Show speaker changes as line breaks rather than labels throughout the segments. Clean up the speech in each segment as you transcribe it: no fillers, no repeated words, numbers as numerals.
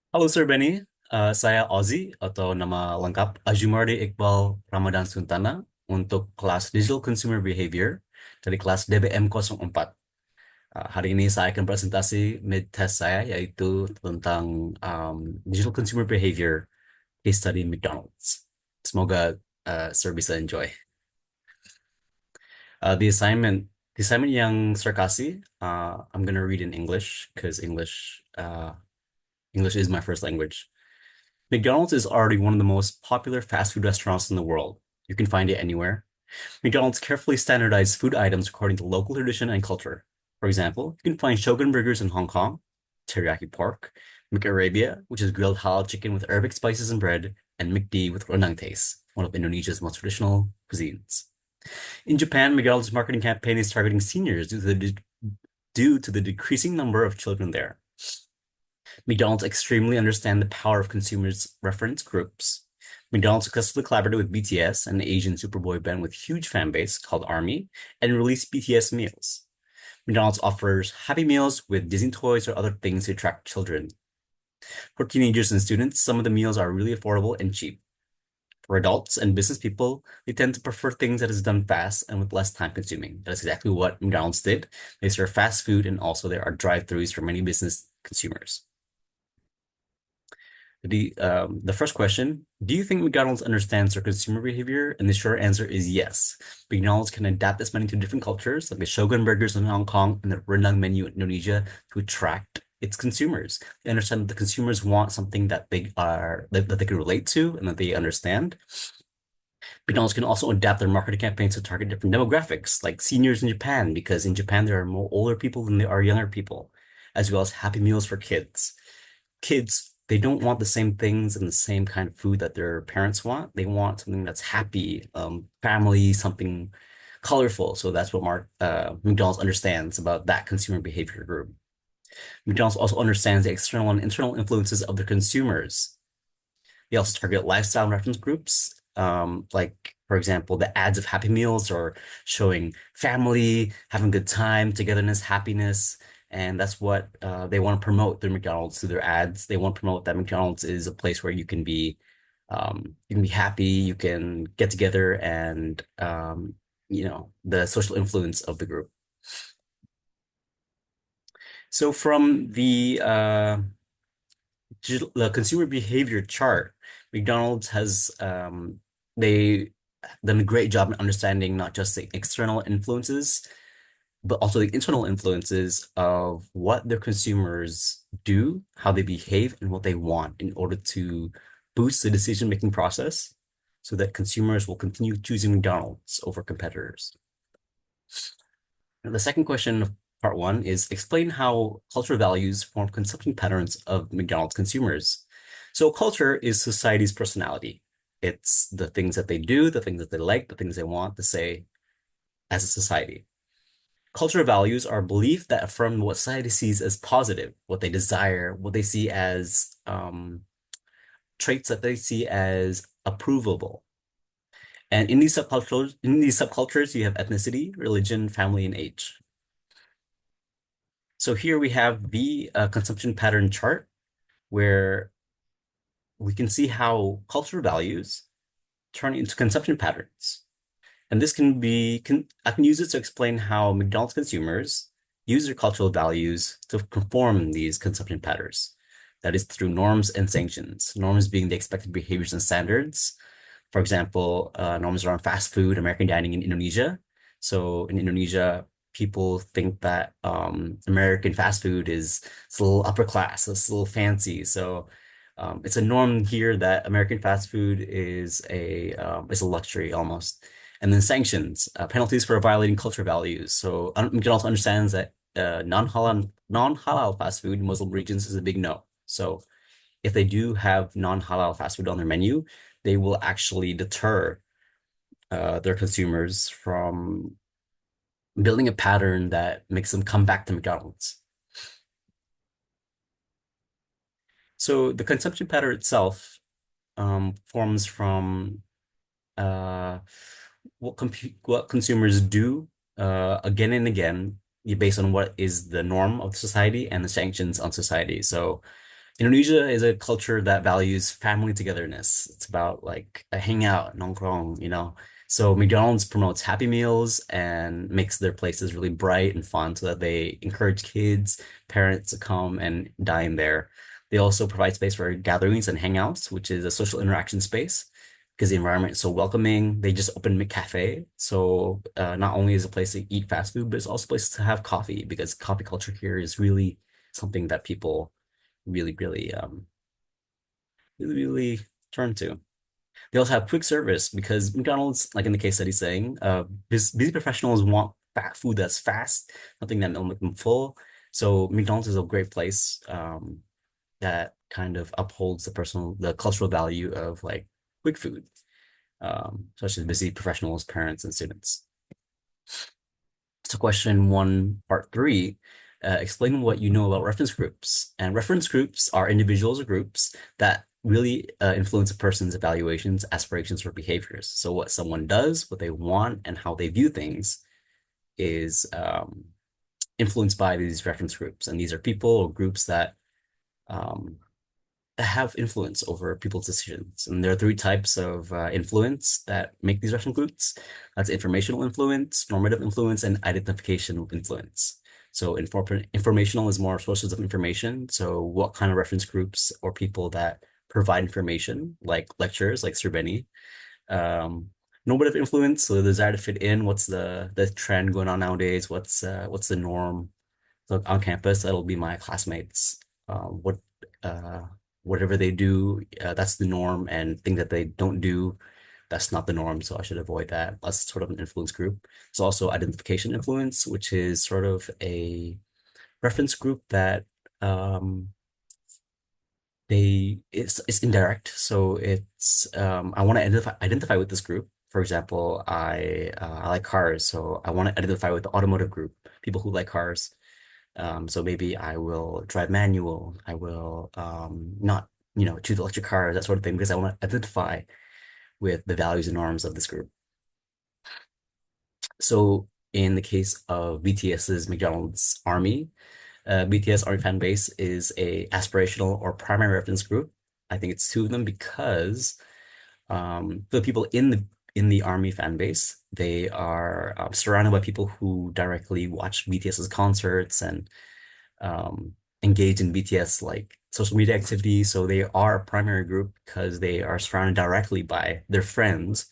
Halo Sir Benny, saya Ozzy atau nama lengkap Azyumardi Iqbal Ramadan Suntana untuk kelas Digital Consumer Behavior dari kelas DBM 04. Hari ini saya akan presentasi mid test saya yaitu tentang Digital Consumer Behavior case study McDonald's. Semoga Sir bisa enjoy. Uh, the assignment, the assignment yang Sir kasih, I'm gonna read in English because English is my first language. McDonald's is already one of the most popular fast food restaurants in the world. You can find it anywhere. McDonald's carefully standardized food items according to local tradition and culture. For example, you can find Shogun burgers in Hong Kong, teriyaki pork, McArabia, which is grilled halal chicken with Arabic spices and bread, and McD with rendang taste, one of Indonesia's most traditional cuisines. In Japan, McDonald's marketing campaign is targeting seniors due to the decreasing number of children there. McDonald's extremely understand the power of consumers' reference groups. McDonald's successfully collaborated with BTS, an Asian superboy band with huge fan base called ARMY, and released BTS meals. McDonald's offers Happy Meals with Disney toys or other things to attract children. For teenagers and students, some of the meals are really affordable and cheap. For adults and business people, they tend to prefer things that is done fast and with less time consuming. That's exactly what McDonald's did. They serve fast food and also there are drive-throughs for many business consumers. The first question, do you think McDonald's understands their consumer behavior? And the short answer is yes. McDonald's can adapt its menu to different cultures, like the Shogun burgers in Hong Kong and the rendang menu in Indonesia, to attract its consumers. They understand that the consumers want something that they can relate to and that they understand. McDonald's can also adapt their marketing campaigns to target different demographics, like seniors in Japan, because in Japan there are more older people than there are younger people, as well as Happy Meals for kids. Kids, they don't want the same things and the same kind of food that their parents want. They want something that's happy, family, something colorful. So that's what McDonald's understands about that consumer behavior group. McDonald's also understands the external and internal influences of their consumers. They also target lifestyle reference groups, like, for example, the ads of Happy Meals or showing family, having a good time, togetherness, happiness. And that's what they want to promote through McDonald's through their ads. They want to promote that McDonald's is a place where you can be happy, you can get together, and the social influence of the group. So from the consumer behavior chart, McDonald's has they done a great job in understanding not just the external influences, but also the internal influences of what their consumers do, how they behave, and what they want in order to boost the decision-making process so that consumers will continue choosing McDonald's over competitors. And the second question of part one is explain how cultural values form consumption patterns of McDonald's consumers. So culture is society's personality. It's the things that they do, the things that they like, the things they want to say as a society. Cultural values are beliefs that affirm what society sees as positive, what they desire, what they see as traits that they see as approvable. And in these subcultures, you have ethnicity, religion, family, and age. So here we have the consumption pattern chart where we can see how cultural values turn into consumption patterns. And this I can use it to explain how McDonald's consumers use their cultural values to conform these consumption patterns. That is through norms and sanctions. Norms being the expected behaviors and standards. For example, norms around fast food, American dining in Indonesia. So in Indonesia, people think that American fast food is it's a little upper class, it's a little fancy. So it's a norm here that American fast food is a luxury almost. And then sanctions, penalties for violating culture values. So McDonald's understands that non-halal fast food in Muslim regions is a big no. So if they do have non-halal fast food on their menu, they will actually deter their consumers from building a pattern that makes them come back to McDonald's. So the consumption pattern itself forms from what consumers do again and again based on what is the norm of society and the sanctions on society. So Indonesia is a culture that values family togetherness. It's about like a hangout, nongkrong, you know. So McDonald's promotes Happy Meals and makes their places really bright and fun so that they encourage kids, parents to come and dine there. They also provide space for gatherings and hangouts, which is a social interaction space because the environment is so welcoming. They just opened McCafe. So not only is it a place to eat fast food, but it's also a place to have coffee because coffee culture here is really something that people really turn to. They also have quick service because McDonald's, like in the case study saying, busy professionals want food that's fast, nothing that will make them full. So McDonald's is a great place that kind of upholds the cultural value of like quick food, such as busy professionals, parents, and students. So question one, part three, explain what you know about reference groups. And reference groups are individuals or groups that really influence a person's evaluations, aspirations, or behaviors. So what someone does, what they want, and how they view things is influenced by these reference groups. And these are people or groups um, that have influence over people's decisions. And there are three types of influence that make these reference groups. That's informational influence, normative influence, and identification influence. So informational is more sources of information. So what kind of reference groups or people that provide information, like lectures, like Sir normative influence, so the desire to fit in, what's the trend going on nowadays, what's the norm. So on campus, that'll be my classmates. What uh, whatever they do, that's the norm, and things that they don't do, that's not the norm. So I should avoid that. That's sort of an influence group. It's also identification influence, which is sort of a reference group that um, it's indirect. So it's I want to identify with this group. For example, I like cars, so I want to identify with the automotive group, people who like cars. So maybe I will drive manual. I will not, choose electric cars, that sort of thing, because I want to identify with the values and norms of this group. So in the case of BTS's McDonald's Army, BTS Army fan base is a aspirational or primary reference group. I think it's two of them because the people in the Army fan base, they are surrounded by people who directly watch BTS's concerts and engage in BTS like social media activities. So they are a primary group because they are surrounded directly by their friends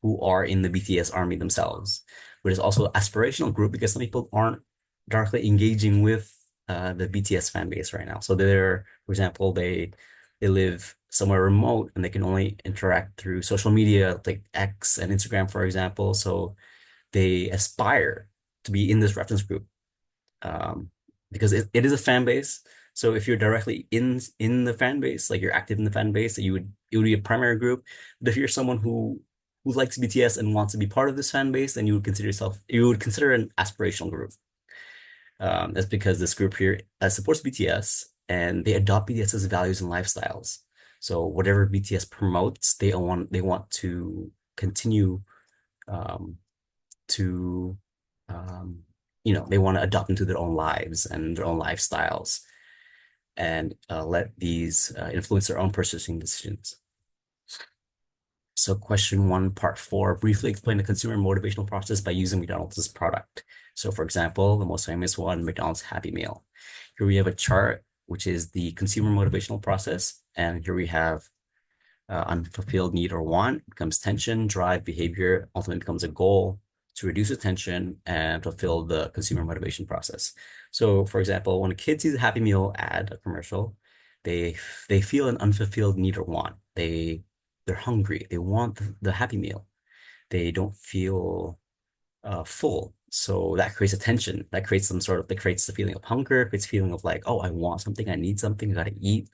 who are in the BTS army themselves. But it's also an aspirational group because some people aren't directly engaging with the BTS fan base right now. So they're, for example, they live somewhere remote and they can only interact through social media like X and Instagram, for example. So they aspire to be in this reference group um, because it is a fan base. So if you're directly in the fan base, like you're active in the fan base, it would be a primary group. But if you're someone who likes BTS and wants to be part of this fan base, then you would consider an aspirational group. That's because this group here supports BTS and they adopt BTS's values and lifestyles. So whatever BTS promotes, they want to continue um, to they want to adopt into their own lives and their own lifestyles and let these influence their own purchasing decisions. So question one, part four, briefly explain the consumer motivational process by using McDonald's product. So for example, the most famous one, McDonald's Happy Meal. Here we have a chart, which is the consumer motivational process. And here we have unfulfilled need or want becomes tension, drive, behavior, ultimately becomes a goal to reduce attention and fulfill the consumer motivation process. So, for example, when a kid sees a Happy Meal ad, a commercial, they they feel an unfulfilled need or want. They're hungry. They want the Happy Meal. They don't feel full. So that creates a tension. That creates the feeling of hunger, creates a feeling of like, oh, I want something, I need something, I gotta eat.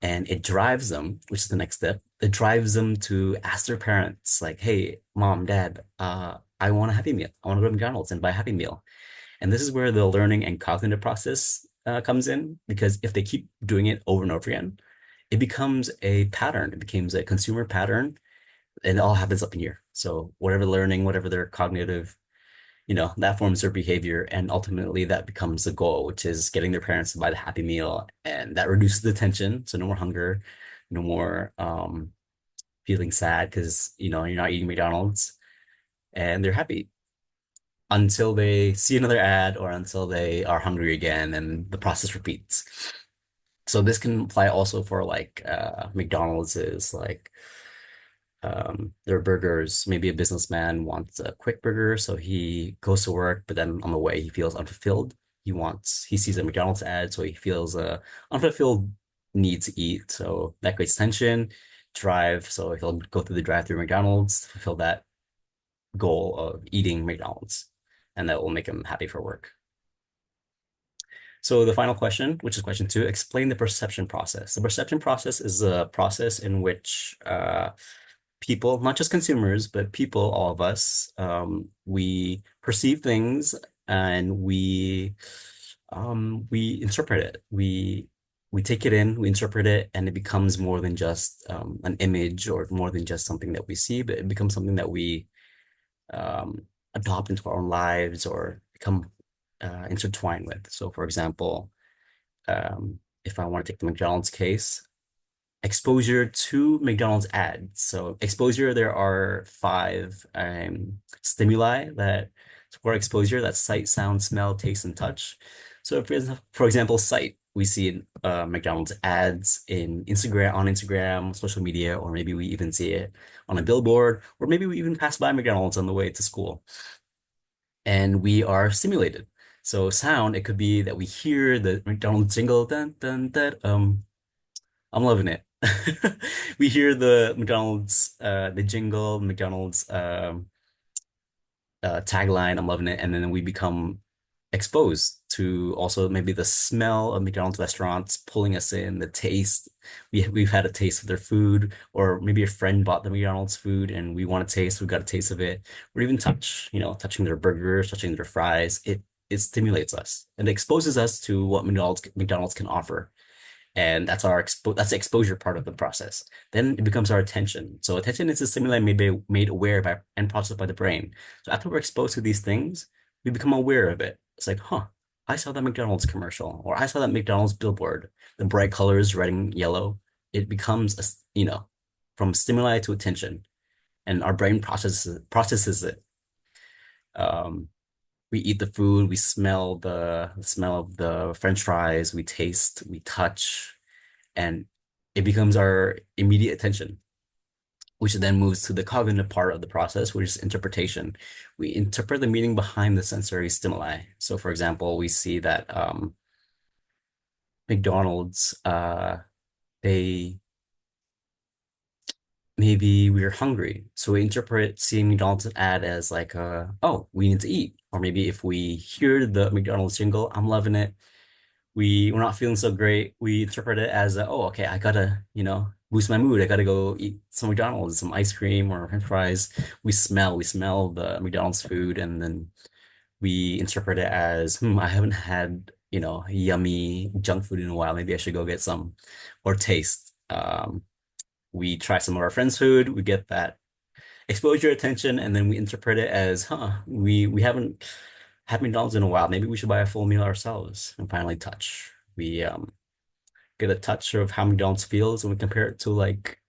And it drives them, which is the next step. It drives them to ask their parents, like, hey, mom, dad, I want a Happy Meal. I want to go to McDonald's and buy a Happy Meal. And this is where the learning and cognitive process comes in, because if they keep doing it over and over again, it becomes a pattern. It becomes a consumer pattern, and it all happens up in here. So whatever learning, whatever their cognitive, that forms their behavior, and ultimately that becomes the goal, which is getting their parents to buy the Happy Meal, and that reduces the tension, so no more hunger, no more feeling sad because you're not eating McDonald's, and they're happy until they see another ad or until they are hungry again, and the process repeats. So this can apply also for like McDonald's is like their burgers. Maybe a businessman wants a quick burger, so he goes to work, but then on the way he feels unfulfilled. He sees a McDonald's ad, so he feels unfulfilled need to eat. So that creates tension, drive. So he'll go through the drive-through McDonald's to fulfill that goal of eating McDonald's, and that will make him happy for work. So the final question, which is question two, explain the perception process. The perception process is a process in which people, not just consumers, but people, all of us, we perceive things and we interpret it. We take it in, we interpret it, and it becomes more than just an image or more than just something that we see, but it becomes something that we um, adopt into our own lives or become intertwined with. So, for example, if I want to take the McDonald's case, exposure to McDonald's ads. So exposure, there are five stimuli that for exposure, that's sight, sound, smell, taste, and touch. So for example, sight, we see McDonald's ads on Instagram, social media, or maybe we even see it on a billboard, or maybe we even pass by McDonald's on the way to school, and we are stimulated. So sound, it could be that we hear the McDonald's jingle, dun dun dun. I'm loving it. We hear the jingle, McDonald's tagline. I'm loving it, and then we become exposed to also maybe the smell of McDonald's restaurants pulling us in, the taste. We've had a taste of their food, or maybe a friend bought the McDonald's food and we want to taste. We got a taste of it, or even touch. Touching their burgers, touching their fries. It stimulates us and exposes us to what McDonald's can offer, and that's the exposure part of the process. Then it becomes our attention. So attention is a stimuli made aware by and processed by the brain. So after we're exposed to these things, we become aware of it. It's like, huh, I saw that McDonald's commercial, or I saw that McDonald's billboard, the bright colors, red and yellow. It becomes from stimuli to attention, and our brain processes it. Um, we eat the food, we smell the smell of the French fries, we taste, we touch, and it becomes our immediate attention, which then moves to the cognitive part of the process, which is interpretation. We interpret the meaning behind the sensory stimuli. So, for example, we see that McDonald's, they maybe we're hungry, so we interpret seeing McDonald's ad as like, oh, we need to eat. Or maybe if we hear the McDonald's jingle, I'm loving it, we're not feeling so great, we interpret it as oh, okay, I gotta, boost my mood. I gotta go eat some McDonald's, some ice cream or French fries. We smell the McDonald's food, and then we interpret it as, I haven't had, yummy junk food in a while. Maybe I should go get some, or taste. We try some of our friends' food, we get that exposure attention, and then we interpret it as, we haven't had McDonald's in a while. Maybe we should buy a full meal ourselves. And finally, touch. We get a touch of how McDonald's feels, and we compare it to like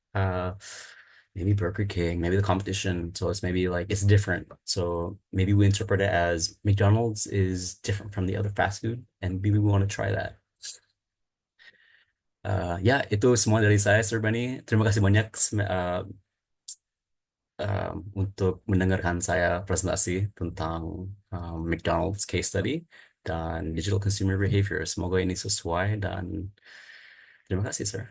maybe Burger King, maybe the competition. So it's maybe like it's different. So maybe we interpret it as McDonald's is different from the other fast food, and maybe we want to try that. Ya, itu semua dari saya, Sir Bani. Terima kasih banyak untuk mendengarkan saya presentasi tentang McDonald's case study dan digital consumer behavior. Semoga ini sesuai, dan terima kasih, Sir.